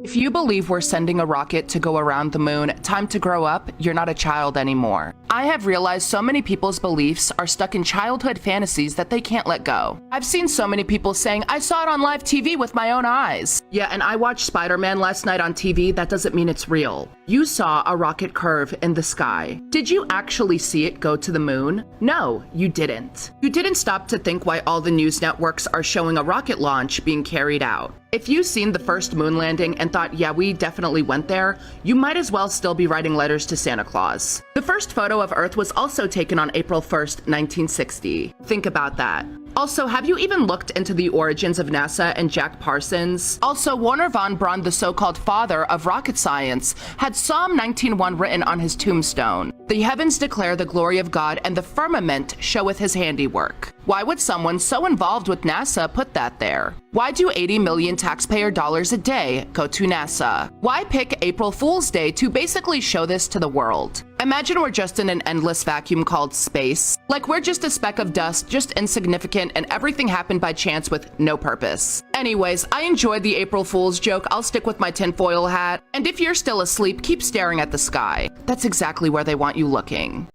If you believe we're sending a rocket to go around the moon, time to grow up, you're not a child anymore. I have realized so many people's beliefs are stuck in childhood fantasies that they can't let go. I've seen so many people saying, I saw it on live TV with my own eyes. Yeah, and I watched Spider-Man last night on TV, that doesn't mean it's real. You saw a rocket curve in the sky. Did you actually see it go to the moon? No, you didn't. You didn't stop to think why all the news networks are showing a rocket launch being carried out. If you've seen the first moon landing and thought, yeah, we definitely went there, you might as well still be writing letters to Santa Claus. The first photo of Earth was also taken on April 1st, 1960. Think about that. Also, have you even looked into the origins of NASA and Jack Parsons? Also, Wernher von Braun, the so-called father of rocket science, had Psalm 19:1 written on his tombstone. The heavens declare the glory of God, and the firmament showeth his handiwork. Why would someone so involved with NASA put that there? Why do 80 million taxpayer dollars a day go to NASA? Why pick April Fool's Day to basically show this to the world? Imagine we're just in an endless vacuum called space. Like we're just a speck of dust, just insignificant, and everything happened by chance with no purpose. Anyways, I enjoyed the April Fool's joke. I'll stick with my tinfoil hat. And if you're still asleep, keep staring at the sky. That's exactly where they want you looking.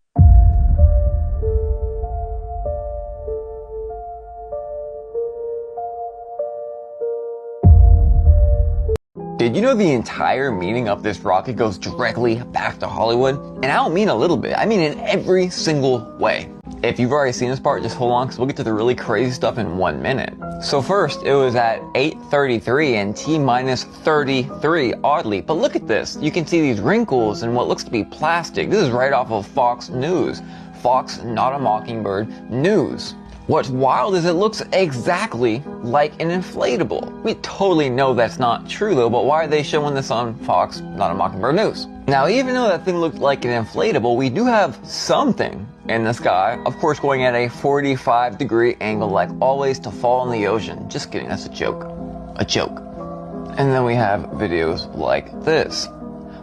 Did you know the entire meaning of this rocket goes directly back to Hollywood? And I don't mean a little bit, I mean in every single way. If you've already seen this part, just hold on because we'll get to the really crazy stuff in 1 minute. So first, it was at 8:33 and T-minus 33, oddly. But look at this. You can see these wrinkles and what looks to be plastic. This is right off of Fox News. Fox, Not a Mockingbird News. What's wild is it looks exactly like an inflatable. We totally know that's not true though, but why are they showing this on Fox, Not a Mockingbird News? Now, even though that thing looked like an inflatable, we do have something in the sky, of course going at a 45-degree angle like always to fall in the ocean. Just kidding, that's a joke. A joke. And then we have videos like this.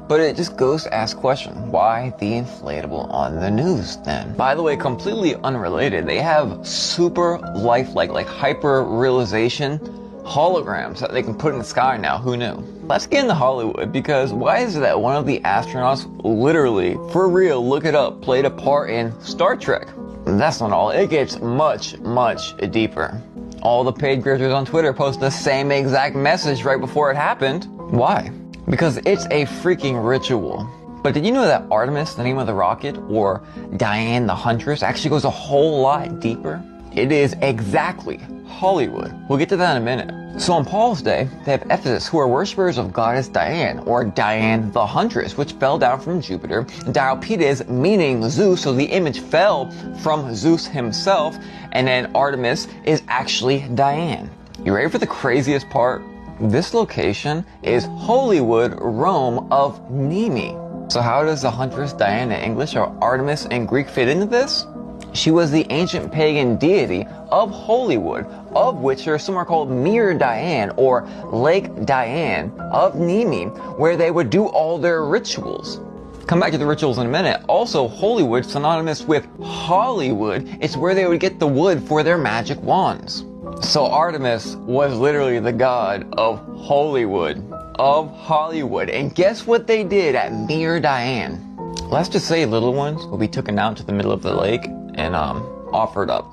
But it just goes to ask question, why the inflatable on the news then? By the way, completely unrelated, they have super lifelike, like hyper realization holograms that they can put in the sky now. Who knew? Let's get into Hollywood, because why is it that one of the astronauts literally, for real, look it up, played a part in Star Trek? And that's not all, it gets much, much deeper. All the paid creators on Twitter post the same exact message right before it happened. Why? Because it's a freaking ritual. But did you know that Artemis, the name of the rocket, or Diane the Huntress, actually goes a whole lot deeper? It is exactly Hollywood. We'll get to that in a minute. So on Paul's day, they have Ephesus, who are worshippers of goddess Diane, or Diane the Huntress, which fell down from Jupiter. Diopedes, meaning Zeus, so the image fell from Zeus himself, and then Artemis is actually Diane. You ready for the craziest part? This location is Holywood, Rome of Nemi. So how does the Huntress Diana in English or Artemis in Greek fit into this? She was the ancient pagan deity of Holywood, of which there are some are called Mere Diane or Lake Diane of Nemi, where they would do all their rituals. Come back to the rituals in a minute. Also, Holywood, synonymous with Hollywood, it's where they would get the wood for their magic wands. So Artemis was literally the god of Holywood, of Hollywood. And guess what they did at Mere Diane? Let's just say little ones will be taken out to the middle of the lake and offered up.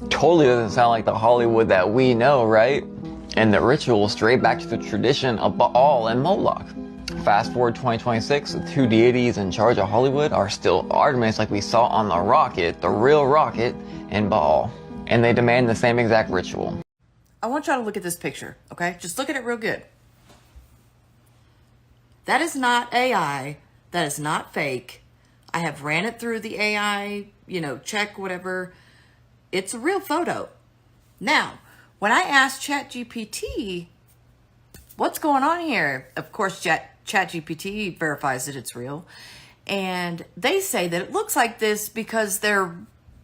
Totally doesn't sound like the Hollywood that we know, right? And the ritual straight back to the tradition of Baal and Moloch. Fast forward 2026, the two deities in charge of Hollywood are still Artemis, like we saw on the rocket, the real rocket, and Baal. And they demand the same exact ritual. I want y'all to look at this picture, okay? Just look at it real good. That is not AI. That is not fake. I have ran it through the AI, check, whatever. It's a real photo. Now, when I asked ChatGPT, what's going on here? Of course, ChatGPT verifies that it's real. And they say that it looks like this because they're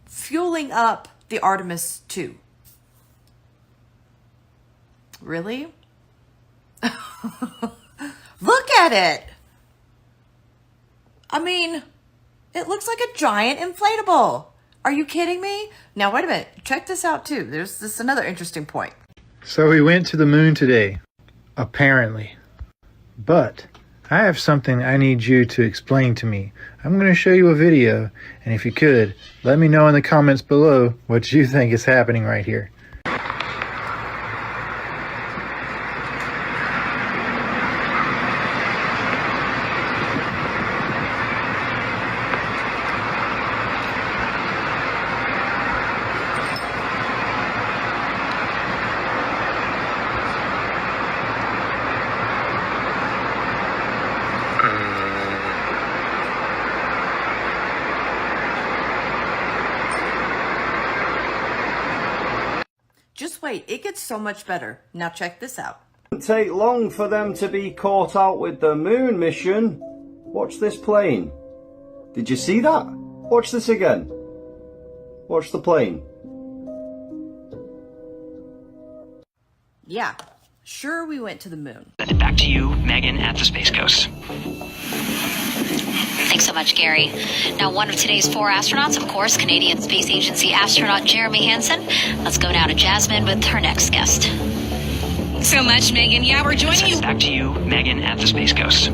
fueling up the Artemis 2. Really? Look at it. I mean, it looks like a giant inflatable. Are you kidding me? Now, wait a minute. Check this out, too. There's another interesting point. So we went to the moon today. Apparently. But I have something I need you to explain to me. I'm going to show you a video, and if you could, let me know in the comments below what you think is happening right here. Just wait, it gets so much better. Now check this out. Didn't take long for them to be caught out with the moon mission. Watch this plane. Did you see that? Watch this again. Watch the plane. Yeah, sure we went to the moon. Back to you, Megan, at the Space Coast. Thanks so much, Gary. Now, one of today's 4 astronauts, of course, Canadian Space Agency astronaut Jeremy Hansen. Let's go now to Jasmine with her next guest. So much, Megan. Yeah, we're joining you. Back to you, Megan, at the Space Coast.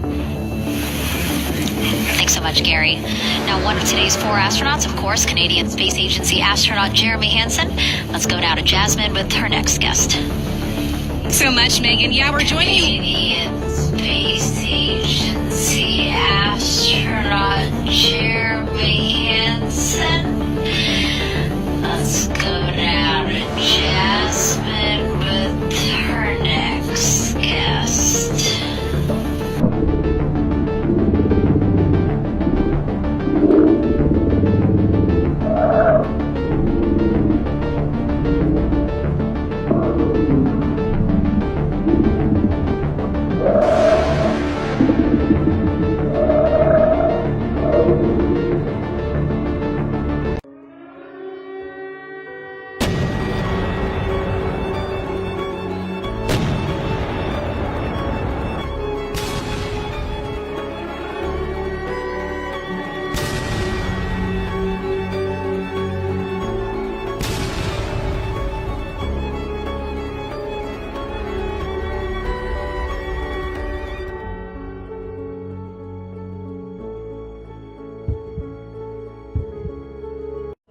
Thanks so much, Gary. Now, one of today's 4 astronauts, of course, Canadian Space Agency astronaut Jeremy Hansen. Let's go now to Jasmine with her next guest. So much, Megan. Yeah, we're joining you. Canadian Space Agency astronaut Jeremy Hansen. Let's go now to Jasmine with her next guest.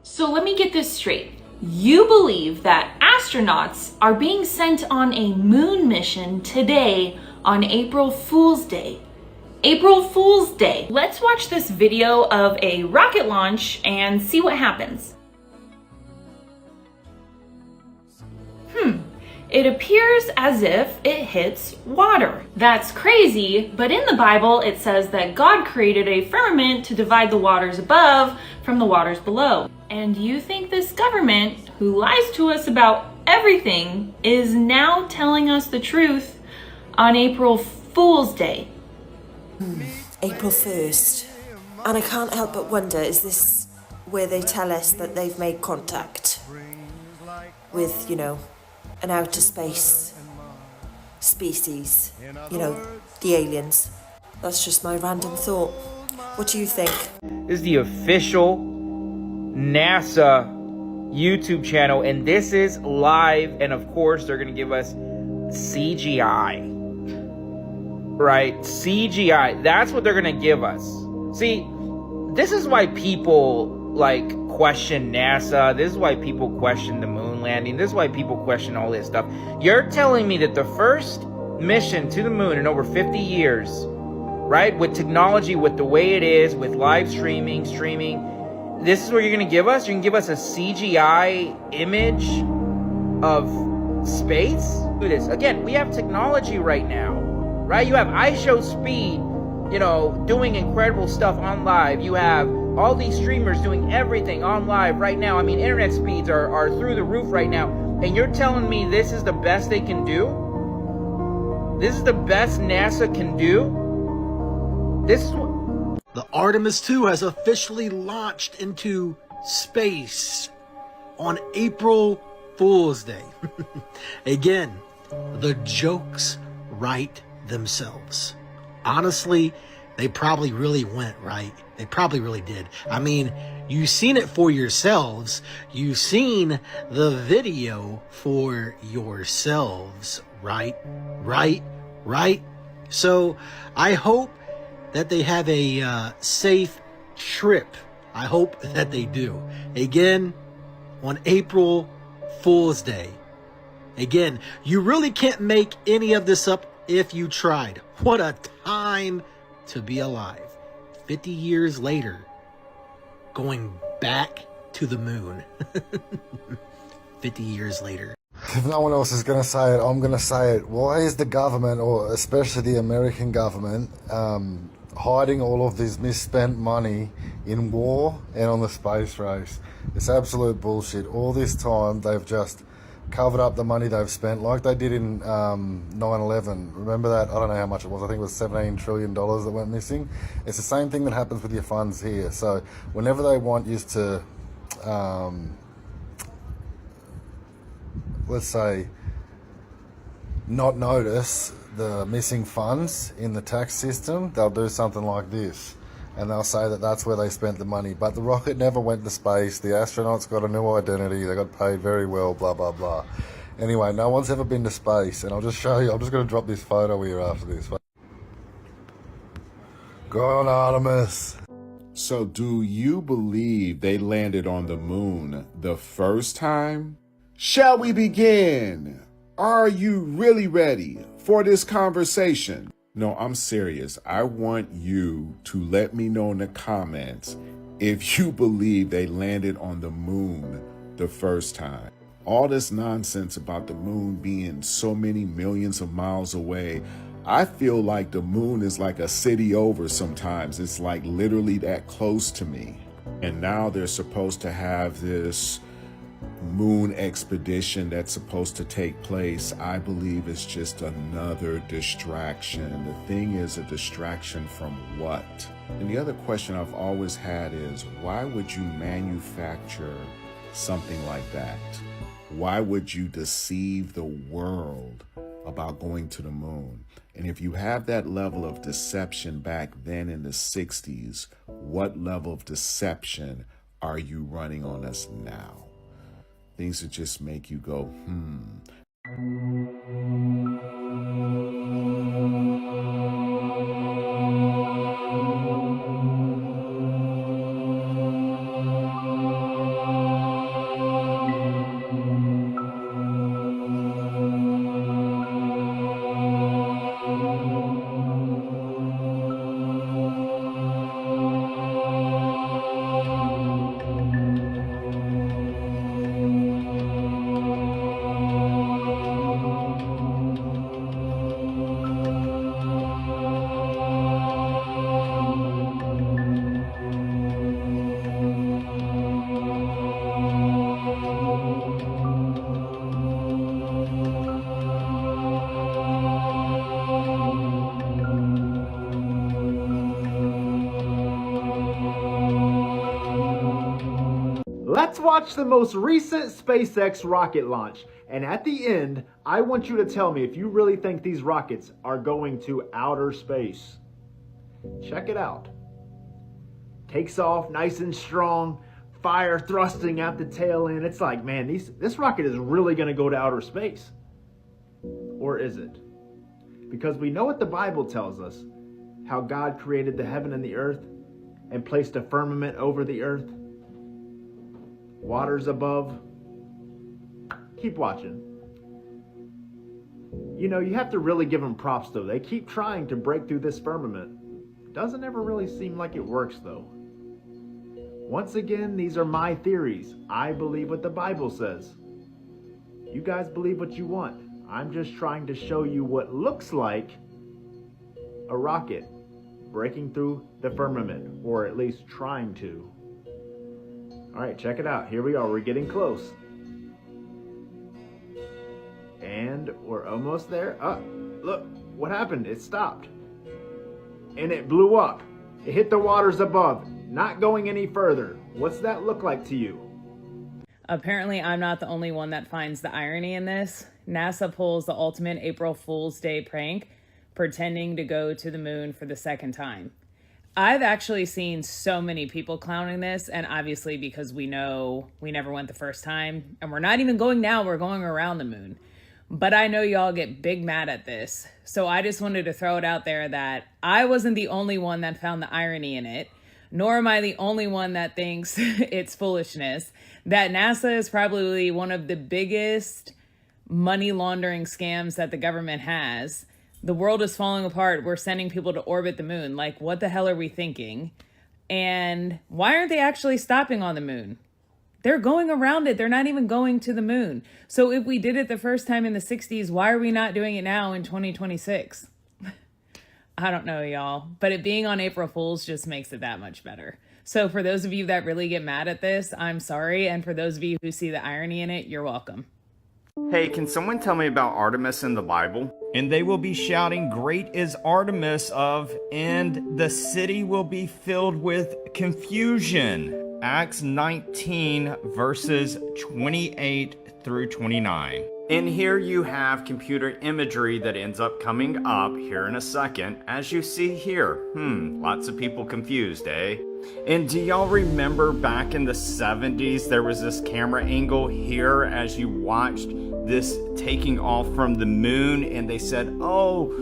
So let me get this straight. You believe that astronauts are being sent on a moon mission today on April Fool's Day. April Fool's Day. Let's watch this video of a rocket launch and see what happens. It appears as if it hits water. That's crazy, but in the Bible it says that God created a firmament to divide the waters above from the waters below. And you think this government, who lies to us about everything, is now telling us the truth on April Fool's Day? April 1st. And I can't help but wonder, is this where they tell us that they've made contact with, you know, an outer space species, you know, the aliens? That's just my random thought. What do you think? This is the official NASA YouTube channel, and this is live, and of course they're gonna give us CGI, right? CGI, that's what they're gonna give us. See, this is why people like question NASA. This is why people question the moon landing. This is why people question all this stuff. You're telling me that the first mission to the moon in over 50 years, right, with technology, with the way it is, with live streaming, this is what you're gonna give us? You're gonna give us a CGI image of space? Do this. Again, we have technology right now, right? You have IShowSpeed, you know, doing incredible stuff on live. You have all these streamers doing everything on live right now. I mean, internet speeds are through the roof right now. And you're telling me this is the best they can do? This is the best NASA can do? This is what... The Artemis 2 has officially launched into space on April Fool's Day. Again, the jokes write themselves. Honestly, they probably really went right. They probably really did. I mean, you've seen it for yourselves. You've seen the video for yourselves, right? Right? So I hope that they have a safe trip. I hope that they do. Again, on April Fool's Day. Again, you really can't make any of this up if you tried. What a time to be alive. 50 years later, going back to the moon. 50 years later. If no one else is going to say it, I'm going to say it. Why is the government, or especially the American government, hiding all of this misspent money in war and on the space race? It's absolute bullshit. All this time, they've just covered up the money they've spent, like they did in 9/11. Remember that? I don't know how much it was. I think it was $17 trillion that went missing. It's the same thing that happens with your funds here. So whenever they want you to, let's say, not notice the missing funds in the tax system, they'll do something like this. And they'll say that that's where they spent the money. But the rocket never went to space. The astronauts got a new identity. They got paid very well, blah, blah, blah. Anyway, no one's ever been to space. And I'll just show you. I'm just going to drop this photo here after this. Go on, Artemis. So do you believe they landed on the moon the first time? Shall we begin? Are you really ready for this conversation? No, I'm serious. I want you to let me know in the comments if you believe they landed on the moon the first time. All this nonsense about the moon being so many millions of miles away, I feel like the moon is like a city over sometimes. It's like literally that close to me. And now they're supposed to have this moon expedition that's supposed to take place. I believe it's just another distraction. The thing is, a distraction from what? And the other question I've always had is, why would you manufacture something like that? Why would you deceive the world about going to the moon? And if you have that level of deception back then in the 60s, what level of deception are you running on us now? Things that just make you go, Let's watch the most recent SpaceX rocket launch. And at the end, I want you to tell me if you really think these rockets are going to outer space. Check it out. Takes off nice and strong, fire thrusting out the tail end. It's like, man, this rocket is really going to go to outer space. Or is it? Because we know what the Bible tells us, how God created the heaven and the earth and placed a firmament over the earth. Waters above. Keep watching. You know, you have to really give them props though. They keep trying to break through this firmament. Doesn't ever really seem like it works though. Once again, these are my theories. I believe what the Bible says. You guys believe what you want. I'm just trying to show you what looks like a rocket breaking through the firmament, or at least trying to. All right, check it out. Here we are. We're getting close. And we're almost there. Oh, look, what happened? It stopped. And it blew up. It hit the waters above, not going any further. What's that look like to you? Apparently, I'm not the only one that finds the irony in this. NASA pulls the ultimate April Fool's Day prank, pretending to go to the moon for the second time. I've actually seen so many people clowning this, and obviously because we know we never went the first time, and we're not even going now, we're going around the moon. But I know y'all get big mad at this. So I just wanted to throw it out there that I wasn't the only one that found the irony in it, nor am I the only one that thinks it's foolishness, that NASA is probably one of the biggest money laundering scams that the government has. The world is falling apart. We're sending people to orbit the moon. Like, what the hell are we thinking? And why aren't they actually stopping on the moon? They're going around it. They're not even going to the moon. So if we did it the first time in the 60s, why are we not doing it now in 2026? I don't know, y'all. But it being on April Fool's just makes it that much better. So for those of you that really get mad at this, I'm sorry. And for those of you who see the irony in it, you're welcome. Hey, can someone tell me about Artemis in the Bible? And they will be shouting, "Great is Artemis of," and the city will be filled with confusion. Acts 19 verses 28 through 29. And here you have computer imagery that ends up coming up here in a second, as you see here. Lots of people confused, eh? And do y'all remember back in the 70s, there was this camera angle here as you watched this taking off from the moon, and they said, oh,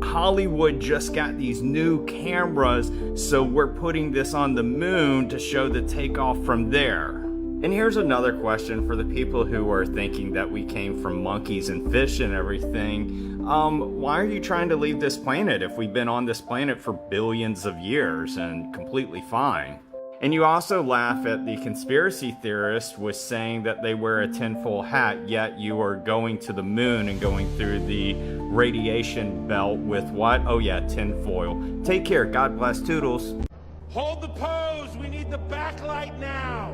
Hollywood just got these new cameras, so we're putting this on the moon to show the takeoff from there. And here's another question for the people who are thinking that we came from monkeys and fish and everything. Why are you trying to leave this planet if we've been on this planet for billions of years and completely fine? And you also laugh at the conspiracy theorist was saying that they wear a tinfoil hat, yet you are going to the moon and going through the radiation belt with what? Oh yeah, tinfoil. Take care. God bless. Toodles. Hold the pose. We need the backlight now.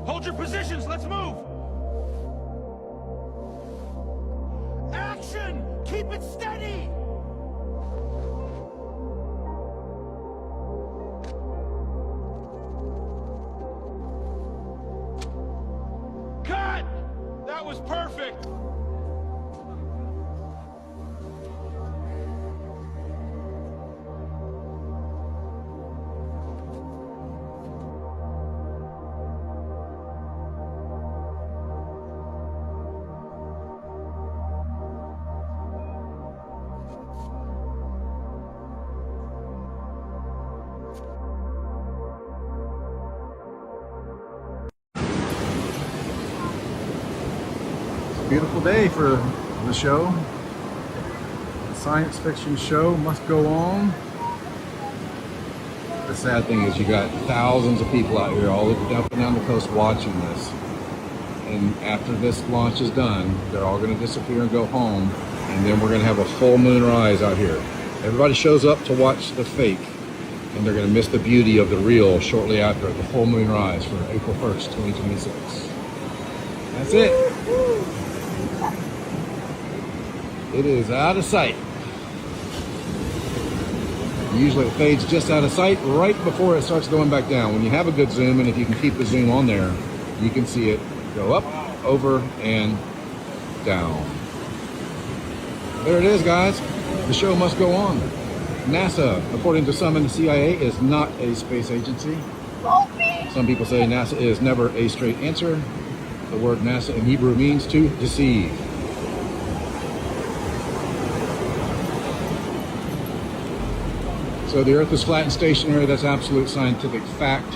Hold your positions, let's move! Action! Keep it steady! Cut! That was perfect! Beautiful day for the show. The science fiction show must go on. The sad thing is you got thousands of people out here all up and down the coast watching this. And after this launch is done, they're all going to disappear and go home. And then we're going to have a full moon rise out here. Everybody shows up to watch the fake. And they're going to miss the beauty of the real shortly after the full moon rise for April 1st, 2026. That's it. It is out of sight. Usually it fades just out of sight right before it starts going back down. When you have a good zoom, and if you can keep the zoom on there, you can see it go up, over, and down. There it is, guys. The show must go on. NASA, according to some in the CIA, is not a space agency. Some people say NASA is never a straight answer. The word NASA in Hebrew means to deceive. So the Earth is flat and stationary. That's absolute scientific fact.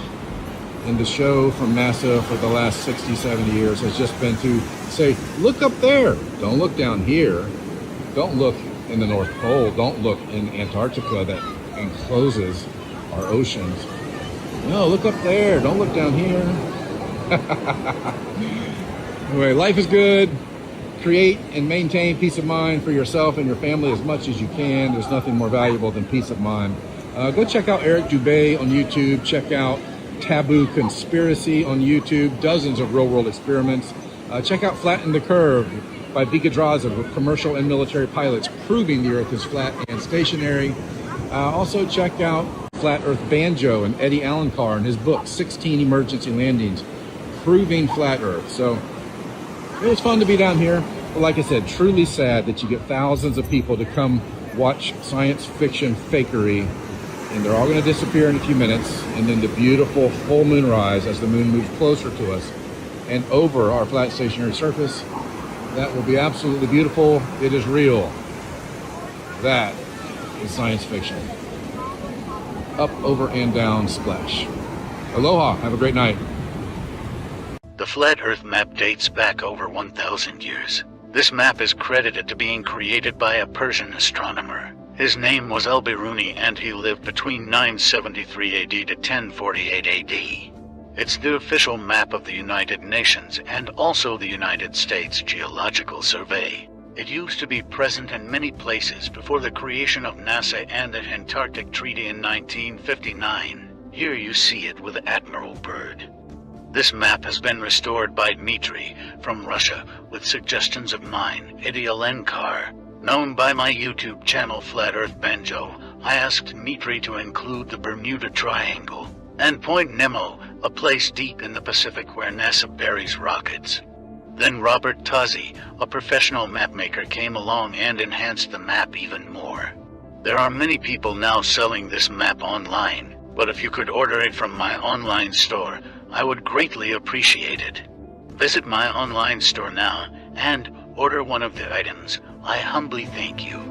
And the show from NASA for the last 60, 70 years has just been to say, look up there. Don't look down here. Don't look in the North Pole. Don't look in Antarctica that encloses our oceans. No, look up there. Don't look down here. Anyway, life is good. Create and maintain peace of mind for yourself and your family as much as you can. There's nothing more valuable than peace of mind. Go check out Eric Dubay on YouTube. Check out Taboo Conspiracy on YouTube. Dozens of real-world experiments. Check out Flatten the Curve by Vika Draza of commercial and military pilots proving the Earth is flat and stationary. Also check out Flat Earth Banjo and Eddie Alencar in his book, 16 Emergency Landings, proving flat Earth. So it was fun to be down here. But like I said, truly sad that you get thousands of people to come watch science fiction fakery, and they're all going to disappear in a few minutes, and then the beautiful full moon rise as the moon moves closer to us and over our flat stationary surface. That will be absolutely beautiful. It is real. That is science fiction. Up, over, and down, splash. Aloha. Have a great night. The flat Earth map dates back over 1,000 years. This map is credited to being created by a Persian astronomer. His name was Al-Biruni, and he lived between 973 AD to 1048 AD. It's the official map of the United Nations and also the United States Geological Survey. It used to be present in many places before the creation of NASA and the Antarctic Treaty in 1959. Here you see it with Admiral Byrd. This map has been restored by Dmitry from Russia with suggestions of mine, Eddie Alenkar. Known by my YouTube channel Flat Earth Banjo, I asked Dmitry to include the Bermuda Triangle and Point Nemo, a place deep in the Pacific where NASA buries rockets. Then Robert Tozzi, a professional mapmaker, came along and enhanced the map even more. There are many people now selling this map online, but if you could order it from my online store, I would greatly appreciate it. Visit my online store now and order one of the items. I humbly thank you.